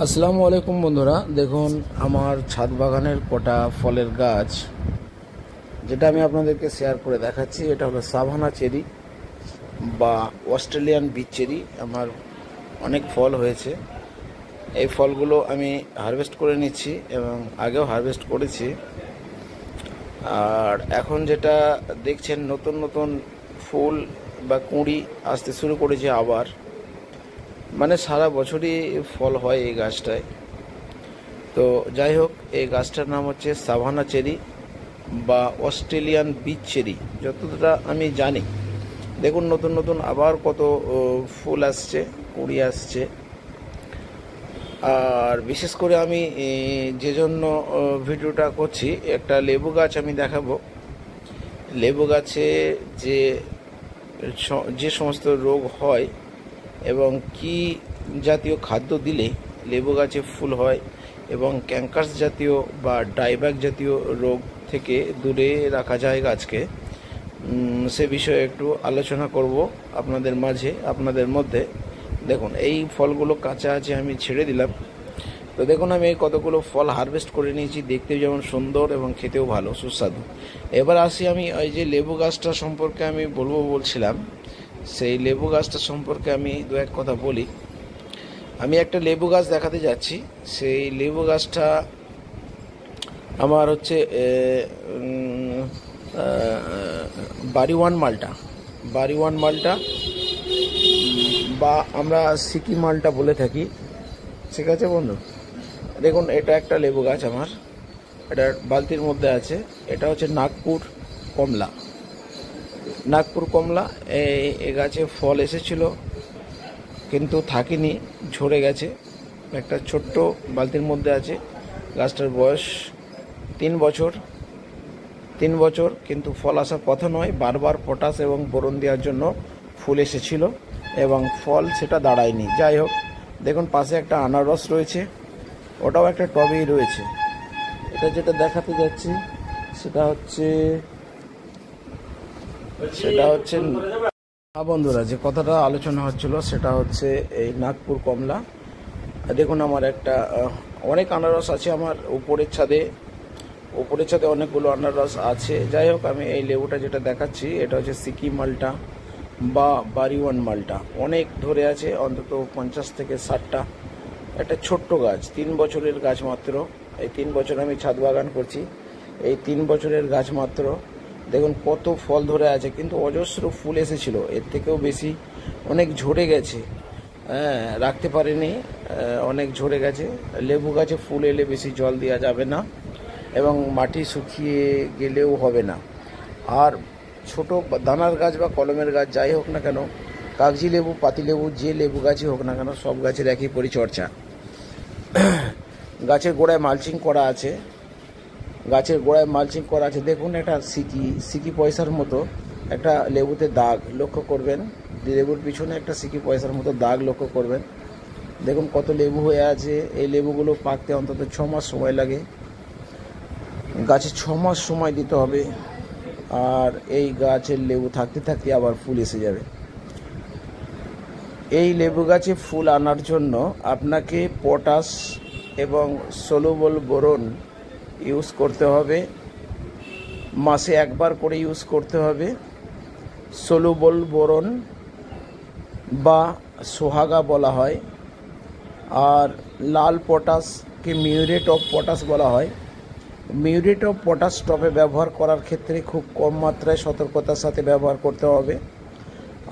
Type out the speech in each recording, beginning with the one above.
আসসালামু আলাইকুম বন্ধুরা, দেখুন আমার ছাদ বাগানের কটা ফলের গাছ যেটা আমি আপনাদেরকে শেয়ার করে দেখাচ্ছি। এটা হলো সাভানা চেরি বা অস্ট্রেলিয়ান বিচ চেরি। আমার অনেক ফল হয়েছে। এই ফলগুলো আমি হারভেস্ট করে নিচ্ছি এবং আগেও হারভেস্ট করেছি। আর এখন যেটা দেখছেন, নতুন নতুন ফুল বা কুঁড়ি আসতে শুরু করেছে আবার। মানে সারা বছরই ফল হয় এই গাছটায়। তো যাই হোক, এই গাছটার নাম হচ্ছে সাভানা চেরি বা অস্ট্রেলিয়ান বিচ চেরি যতটা আমি জানি। দেখুন নতুন নতুন আবার কত ফুল আসছে, কুঁড়ি আসছে। আর বিশেষ করে আমি যে জন্য ভিডিওটা করছি, একটা লেবু গাছ আমি দেখাবো। লেবু গাছে যে যে সমস্ত রোগ হয় এবং কি জাতীয় খাদ্য দিলে লেবু গাছে ফুল হয় এবং ক্যাঙ্কার্স জাতীয় বা ডাইব্যাক জাতীয় রোগ থেকে দূরে রাখা যায় গাছকে, সে বিষয়ে একটু আলোচনা করব আপনাদের মাঝে, আপনাদের মধ্যে। দেখুন এই ফলগুলো কাঁচা আছে, আমি ছেড়ে দিলাম। তো দেখুন আমি কতগুলো ফল হারভেস্ট করে নিয়েছি, দেখতে যেমন সুন্দর এবং খেতেও ভালো সুস্বাদু। এবার আসি আমি ওই যে লেবু গাছটা সম্পর্কে আমি বলছিলাম। সেই লেবু গাছটা সম্পর্কে আমি দু এক কথা বলি। আমি একটা লেবু গাছ দেখাতে যাচ্ছি। সেই লেবু গাছটা আমার হচ্ছে বাড়িওয়ান মালটা, বাড়িওয়ান মালটা বা আমরা সিকি মালটা বলে থাকি। ঠিক আছে বন্ধু, দেখুন এটা একটা লেবু গাছ আমার, এটা বালতির মধ্যে আছে। এটা হচ্ছে নাগপুর কমলা। নাগপুর কমলা। এই গাছে ফল এসেছিল কিন্তু থাকিনি, ঝরে গেছে। একটা ছোট্ট বালতির মধ্যে আছে। গাছটার বয়স 3 বছর, কিন্তু ফল আসার কথা নয়। বারবার পটাশ এবং বোরন দেওয়ার জন্য ফুল এসেছিল এবং ফল সেটা দাঁড়ায়নি। যাই হোক, দেখুন পাশে একটা আনারস রয়েছে, ওটাও একটা টবেই রয়েছে। এটা যেটা দেখাতে যাচ্ছি সেটা হচ্ছে বন্ধুরা, যে কথাটা আলোচনা হচ্ছিল সেটা হচ্ছে এই নাগপুর কমলা। দেখুন আমার একটা অনেক আনারস আছে আমার উপরের ছাদে অনেকগুলো আনারস আছে। যাই হোক, আমি এই লেবুটা যেটা দেখাচ্ছি এটা হচ্ছে সিকি মালটা বা বাড়িওয়ান মালটা। অনেক ধরে আছে, অন্তত 50 থেকে 60টা। একটা ছোট্ট গাছ, 3 বছরের গাছ মাত্র। এই 3 বছর আমি ছাদ বাগান করছি, এই 3 বছরের গাছ মাত্র। দেখুন কত ফল ধরে আছে, কিন্তু অজস্র ফুল এসেছিল, এর থেকেও বেশি অনেক ঝরে গেছে। হ্যাঁ, রাখতে পারিনি, অনেক ঝরে গেছে। লেবু গাছে ফুল এলে বেশি জল দেওয়া যাবে না এবং মাটি শুকিয়ে গেলেও হবে না। আর ছোট দানার গাছ বা কলমের গাছ যাই হোক না কেন, কাগজি লেবু, পাতিলেবু, যে লেবু গাছই হোক না কেন, সব গাছের একই পরিচর্যা। গাছের গোড়ায় মালচিং করা আছে, দেখুন এটা সিকি পয়সার মতো একটা লেবুতে দাগ লক্ষ্য করবেন। লেবুর পিছনে একটা সিকি পয়সার মতো দাগ লক্ষ্য করবেন। দেখুন কত লেবু হয়ে আছে। এই লেবুগুলো পাকতে অন্তত 6 মাস সময় লাগে। গাছে 6 মাস সময় দিতে হবে, আর এই গাছের লেবু থাকতে থাকতে আবার ফুল এসে যাবে। এই লেবু গাছে ফুল আনার জন্য আপনাকে পটাশ এবং সলুবল বোরন ইউজ করতে হবে। মাসে একবার করে ইউজ করতে হবে। সলুবল বোরন বা সোহাগা বলা হয়, আর লাল পটাশকে মিউরেট অফ পটাশ বলা হয়। মিউরেট অফ পটাশ টবে ব্যবহার করার ক্ষেত্রে খুব কম মাত্রায় সতর্কতার সাথে ব্যবহার করতে হবে।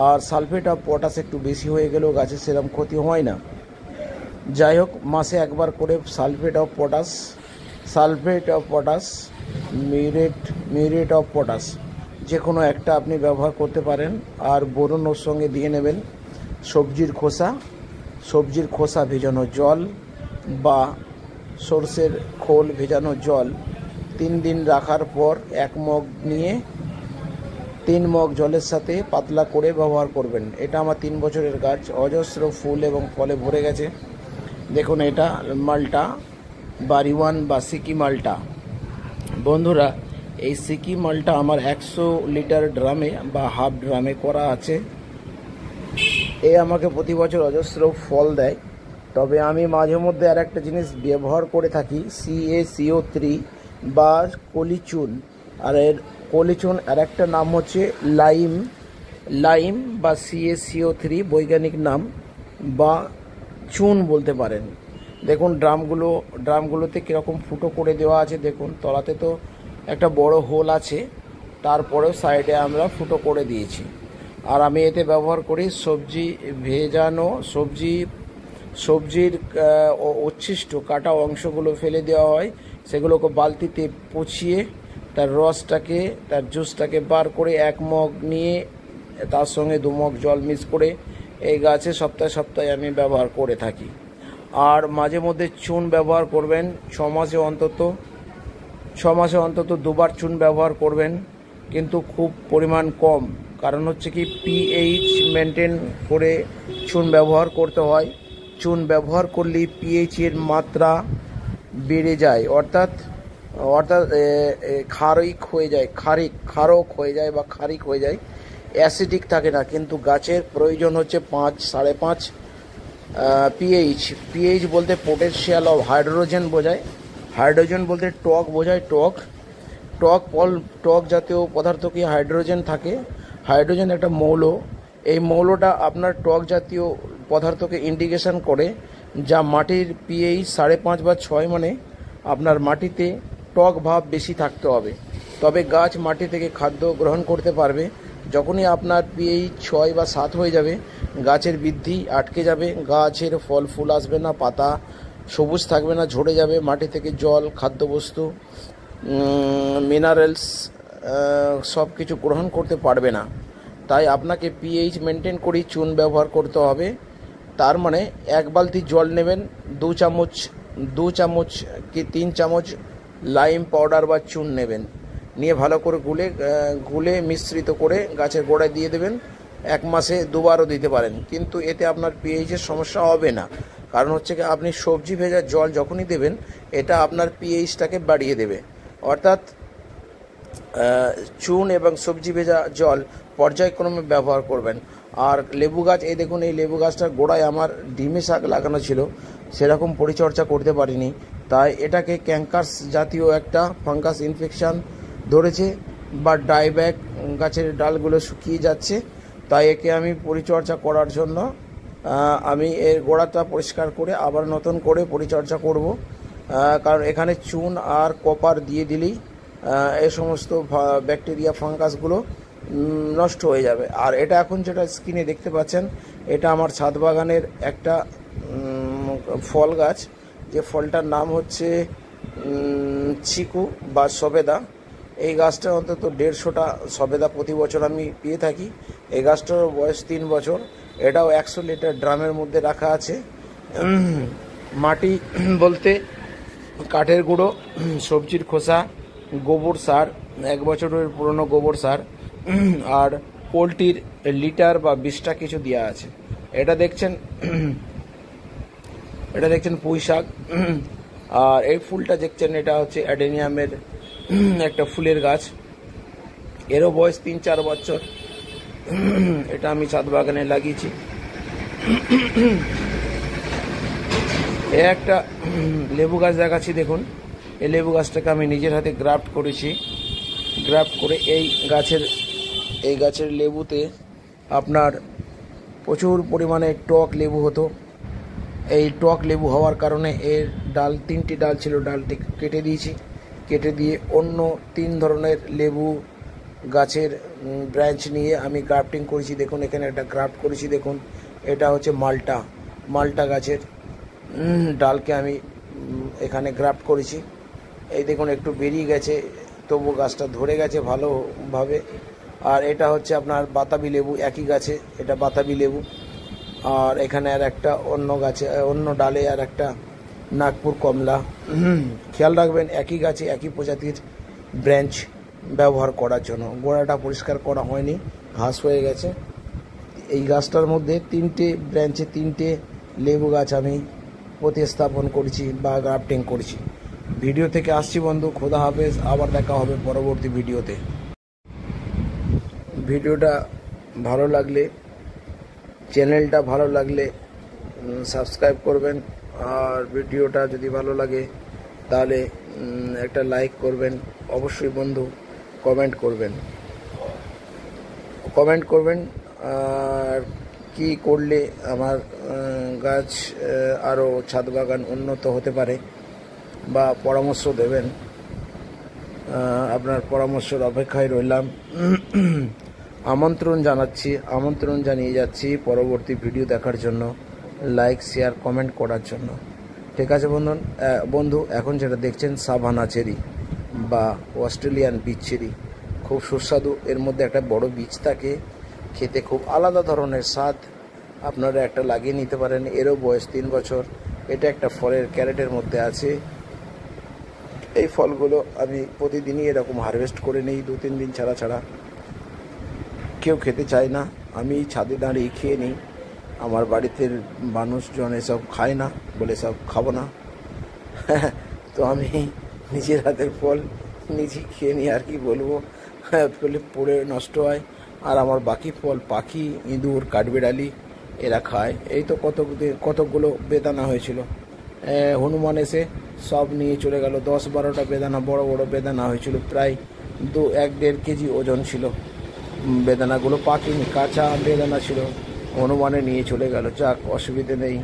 আর সালফেট অফ পটাশ একটু বেশি হয়ে গেলেও গাছের সেরকম ক্ষতি হয় না। যাই হোক, মাসে একবার করে sulphate of potash, muriate of potash যে কোনো একটা আপনি ব্যবহার করতে পারেন। আর বোরন ওর সঙ্গে দিয়ে নেবেন। সবজির খোসা ভেজানো জল বা সরষের খোল ভেজানো জল 3 দিন রাখার পর 1 মগ নিয়ে 3 মগ জলের সাথে পাতলা করে ব্যবহার করবেন। এটা আমার 3 বছরের গাছ, অজস্র ফুল এবং ফলে ভরে গেছে। দেখুন এটা মালটা বাড়িওয়ান বা সিকি মালটা। বন্ধুরা, এই সিকি মালটা আমার 100 লিটার ড্রামে বা হাফ ড্রামে করা আছে। এ আমাকে প্রতি বছর অজস্র ফল দেয় তবে আমি মাঝে মধ্যে আর একটা জিনিস ব্যবহার করে থাকি, CaCO3 বা কলিচুন। আর এর কলিচুন আর একটা নাম হচ্ছে লাইম বা CaCO3 বৈজ্ঞানিক নাম, বা চুন বলতে পারেন। দেখুন ড্রামগুলোতে কীরকম ফুটো করে দেওয়া আছে, দেখুন তলাতে তো একটা বড় হোল আছে, তারপরেও সাইডে আমরা ফুটো করে দিয়েছি। আর আমি এতে ব্যবহার করি সবজি ভেজানো, সবজির উচ্ছিষ্ট কাটা অংশগুলো ফেলে দেওয়া হয়, সেগুলোকে বালতিতে পচিয়ে তার রসটাকে, তার জুসটাকে বার করে 1 মগ নিয়ে তার সঙ্গে 2 মগ জল মিক্স করে এই গাছে সপ্তাহে সপ্তাহে আমি ব্যবহার করে থাকি। আর মাঝে মধ্যে চুন ব্যবহার করবেন, 6 মাসে অন্তত 2বার চুন ব্যবহার করবেন, কিন্তু খুব পরিমাণ কম। কারণ হচ্ছে কি, pH মেনটেন করে চুন ব্যবহার করতে হয়। চুন ব্যবহার করলে pH এর মাত্রা বেড়ে যায়, অর্থাৎ ক্ষারক হয়ে যায় বা ক্ষারিক হয়ে যায়, অ্যাসিডিক থাকে না। কিন্তু গাছের প্রয়োজন হচ্ছে 5-5.5 pH বলতে পটেনশিয়াল অফ হাইড্রোজেন বোঝায়। হাইড্রোজেন বলতে টক বোঝায়। টক জাতীয় পদার্থ কি হাইড্রোজেন থাকে। হাইড্রোজেন একটা মৌল। এই মৌলটা আপনার টক জাতীয় পদার্থকে ইন্ডিকেশন করে, যা মাটির pH 5.5 বা 6, মানে আপনার মাটিতে টক ভাব বেশি থাকতে হবে, তবে গাছ মাটি থেকে খাদ্য গ্রহণ করতে পারবে। যখনই আপনার pH 6 বা 7 হয়ে যাবে, গাছের বৃদ্ধি আটকে যাবে, গাছের ফল ফুল আসবে না, পাতা সবুজ থাকবে না, ঝরে যাবে, মাটি থেকে জল, খাদ্যবস্তু, মিনারেলস সব কিছু গ্রহণ করতে পারবে না। তাই আপনাকে pH মেনটেন করেই চুন ব্যবহার করতে হবে। তার মানে 1 বালতি জল নেবেন, 2 চামচ কি 3 চামচ লাইম পাউডার বা চুন নেবেন, নিয়ে ভালো করে গুলে মিশ্রিত করে গাছের গোড়ায় দিয়ে দেবেন। 1 মাসে 2বারও দিতে পারেন, কিন্তু এতে আপনার pH এর সমস্যা হবে না। কারণ হচ্ছে কি, আপনি সবজি ভেজা জল যখনই দেবেন, এটা আপনার pHটাকে বাড়িয়ে দেবে। অর্থাৎ চুন এবং সবজি ভেজা জল পর্যায়ক্রমে ব্যবহার করবেন। আর লেবু গাছ, এই দেখুন, এই লেবু গাছটার গোড়ায় আমার ডিমে শাক লাগানো ছিল, সেরকম পরিচর্যা করতে পারিনি, তাই এটাকে ক্যাঙ্কার্স জাতীয় একটা ফাঙ্গাস ইনফেকশান ধরেছে, বা ডাইব্যাক, গাছের ডালগুলো শুকিয়ে যাচ্ছে। তাই একে আমি পরিচর্যা করার জন্য আমি এর গোড়াটা পরিষ্কার করে আবার নতুন করে পরিচর্যা করব। কারণ এখানে চুন আর কপার দিয়ে দিলেই এই সমস্ত ব্যাকটেরিয়া ফাঙ্গাসগুলো নষ্ট হয়ে যাবে। আর এটা এখন যেটা স্ক্রিনে দেখতে পাচ্ছেন, এটা আমার ছাদ বাগানের একটা ফল গাছ, যে ফলটার নাম হচ্ছে চিকু বা সবেদা। এই গাছটা অন্তত 150টা সবেদা প্রতি বছর আমি পেয়ে থাকি। এই গাছটার বয়স 3 বছর। এটাও 100 লিটার ড্রামের মধ্যে রাখা আছে। মাটি বলতে কাঠের গুঁড়ো, সবজির খোসা, গোবর সার, 1 বছরের পুরনো গোবর সার, আর পোলট্রির লিটার বা 20টা কিছু দেওয়া আছে। এটা দেখছেন পুঁই শাক। আর এই ফুলটা দেখছেন, এটা হচ্ছে অ্যাডেনিয়ামের একটা ফুলের গাছ, এরও বয়স 3-4 বছর। এটা আমি ছাদ বাগানে লাগিয়েছি। একটা লেবু গাছ দেখাচ্ছি, দেখুন। এই লেবু গাছটাকে আমি নিজের হাতে গ্রাফট করেছি। গ্রাফট করে এই গাছের লেবুতে আপনার প্রচুর পরিমাণে টক লেবু হতো। এই টক লেবু হওয়ার কারণে এর ডাল, 3টি ডাল ছিল, ডালটি কেটে দিয়েছি। কেটে দিয়ে অন্য 3 ধরনের লেবু গাছের ব্রাঞ্চ নিয়ে আমি গ্রাফটিং করেছি। দেখুন, এখানে একটা গ্রাফট করেছি, দেখুন। এটা হচ্ছে মালটা গাছের ডালকে আমি এখানে গ্রাফট করেছি। এই দেখুন, একটু বেরিয়ে গেছে, তবু গাছটা ধরে গেছে ভালোভাবে। আর এটা হচ্ছে আপনার বাতাবি লেবু, একই গাছে, এটা বাতাবি লেবু। আর এখানে আর একটা অন্য ডালে আর একটা নাগপুর কমলা। খেয়াল রাখবেন, একই গাছে একই প্রজাতির ব্রাঞ্চ ব্যবহার করার জন্য। গোড়াটা পরিষ্কার করা হয়নি, ঘাস হয়ে গেছে। এই গাছটার মধ্যে 3টে ব্রাঞ্চে 3টে লেবু গাছ আমি প্রতিস্থাপন করেছি বা গ্রাফটিং করেছি। ভিডিও থেকে আসছি বন্ধু, খোদা হাফেজ, আবার দেখা হবে পরবর্তী ভিডিওতে। ভিডিওটা ভালো লাগলে, চ্যানেলটা ভালো লাগলে সাবস্ক্রাইব করবেন, আর ভিডিওটা যদি ভালো লাগে তাহলে একটা লাইক করবেন। অবশ্যই বন্ধু কমেন্ট করবেন। আর কি করলে আমার গাছ আরও ছাদ বাগান উন্নত হতে পারে বা পরামর্শ দেবেন, আপনার পরামর্শের অপেক্ষায় রইলাম। আমন্ত্রণ জানিয়ে যাচ্ছি পরবর্তী ভিডিও দেখার জন্য, লাইক শেয়ার কমেন্ট করার জন্য। ঠিক আছে বন্ধু, এখন যেটা দেখছেন সাভানা চেরি বা অস্ট্রেলিয়ান বীজ চেরি, খুব সুস্বাদু। এর মধ্যে একটা বড় বীজ থাকে, খেতে খুব আলাদা ধরনের স্বাদ। আপনারা একটা লাগিয়ে নিতে পারেন, এরও বয়স 3 বছর। এটা একটা ফলের ক্যারেটের মধ্যে আছে। এই ফলগুলো আমি প্রতিদিনই এরকম হারভেস্ট করে নিই, 2-3 দিন ছাড়া। কেউ খেতে চায় না, আমি ছাদে দাঁড়িয়ে খেয়ে নিই। আমার বাড়িতে মানুষজন এসব খায় না বলে সব খাবো না। তো আমি নিজের হাতের ফল নিজেই খেয়ে নিই, আর কি বলবো। ফলে পড়ে নষ্ট হয়, আর আমার বাকি ফল পাখি, ইঁদুর, কাঠবিড়ালি এরা খায়। এই তো কতগুলো বেদানা হয়েছিল, হনুমান এসে সব নিয়ে চলে গেল। 10-12টা বেদানা, বড় বড় বেদানা হয়েছিল, প্রায় 1-1.5 কেজি ওজন ছিল। বেদানাগুলো পাকেনি, কাঁচা বেদানা ছিল, হনুমানে নিয়ে চলে গেল। যাক, অসুবিধে নেই।